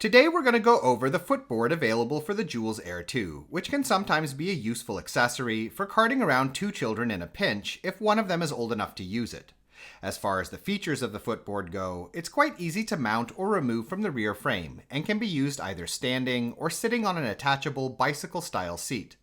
Today we're going to go over the footboard available for the Joolz Aer 2, which can sometimes be a useful accessory for carting around two children in a pinch if one of them is old enough to use it. As far as the features of the footboard go, it's quite easy to mount or remove from the rear frame and can be used either standing or sitting on an attachable bicycle-style seat.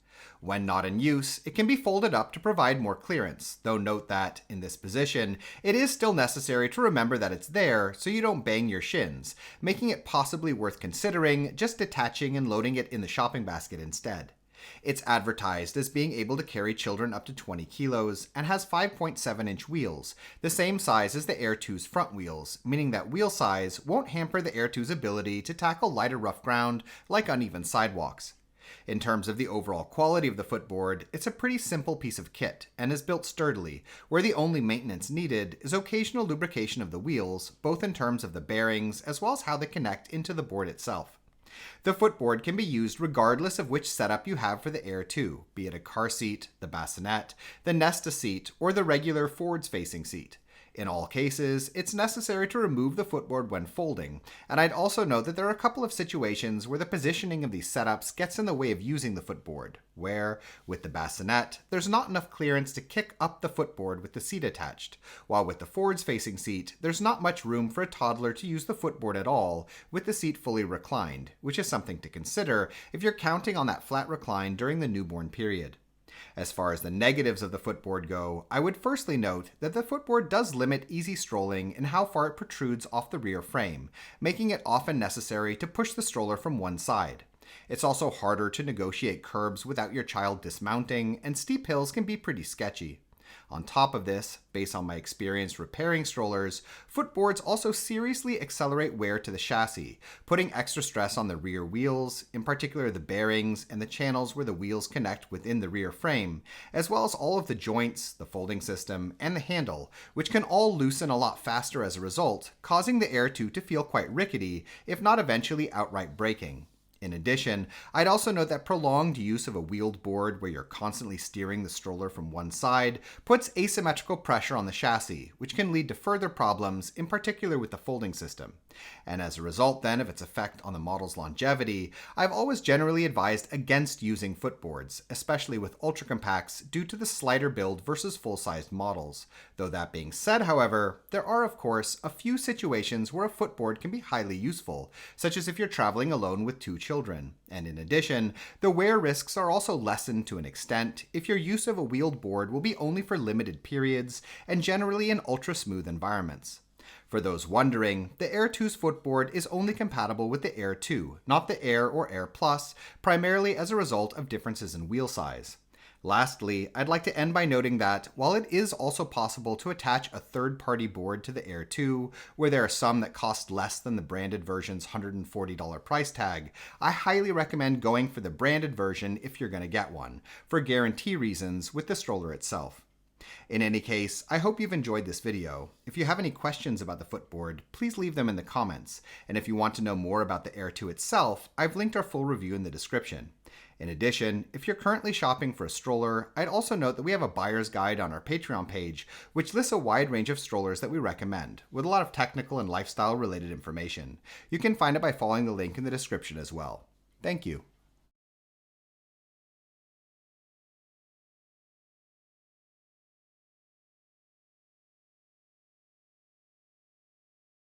When not in use, it can be folded up to provide more clearance, though note that, in this position, it is still necessary to remember that it's there so you don't bang your shins, making it possibly worth considering just detaching and loading it in the shopping basket instead. It's advertised as being able to carry children up to 20 kilos and has 5.7-inch wheels, the same size as the Aer 2's front wheels, meaning that wheel size won't hamper the Aer 2's ability to tackle lighter rough ground like uneven sidewalks. In terms of the overall quality of the footboard, it's a pretty simple piece of kit and is built sturdily, where the only maintenance needed is occasional lubrication of the wheels, both in terms of the bearings as well as how they connect into the board itself. The footboard can be used regardless of which setup you have for the Aer 2, be it a car seat, the bassinet, the Nesta seat, or the regular forwards-facing seat. In all cases, it's necessary to remove the footboard when folding, and I'd also note that there are a couple of situations where the positioning of these setups gets in the way of using the footboard, where, with the bassinet, there's not enough clearance to kick up the footboard with the seat attached, while with the forwards-facing seat, there's not much room for a toddler to use the footboard at all, with the seat fully reclined, which is something to consider if you're counting on that flat recline during the newborn period. As far as the negatives of the footboard go, I would firstly note that the footboard does limit easy strolling in how far it protrudes off the rear frame, making it often necessary to push the stroller from one side. It's also harder to negotiate curbs without your child dismounting, and steep hills can be pretty sketchy. On top of this, based on my experience repairing strollers, footboards also seriously accelerate wear to the chassis, putting extra stress on the rear wheels, in particular the bearings and the channels where the wheels connect within the rear frame, as well as all of the joints, the folding system, and the handle, which can all loosen a lot faster as a result, causing the Aer 2 to feel quite rickety, if not eventually outright breaking. In addition, I'd also note that prolonged use of a wheeled board where you're constantly steering the stroller from one side puts asymmetrical pressure on the chassis, which can lead to further problems, in particular with the folding system. And as a result then of its effect on the model's longevity, I've always generally advised against using footboards, especially with ultra-compacts due to the slighter build versus full-sized models. Though that being said, however, there are of course a few situations where a footboard can be highly useful, such as if you're traveling alone with two children. And in addition, the wear risks are also lessened to an extent if your use of a wheeled board will be only for limited periods and generally in ultra-smooth environments. For those wondering, the Aer 2's footboard is only compatible with the Aer 2, not the Aer or Aer Plus, primarily as a result of differences in wheel size. Lastly, I'd like to end by noting that, while it is also possible to attach a third-party board to the Aer 2, where there are some that cost less than the branded version's $140 price tag, I highly recommend going for the branded version if you're going to get one, for guarantee reasons with the stroller itself. In any case, I hope you've enjoyed this video. If you have any questions about the footboard, please leave them in the comments, and if you want to know more about the Aer 2 itself, I've linked our full review in the description. In addition, if you're currently shopping for a stroller, I'd also note that we have a buyer's guide on our Patreon page, which lists a wide range of strollers that we recommend, with a lot of technical and lifestyle related information. You can find it by following the link in the description as well. Thank you.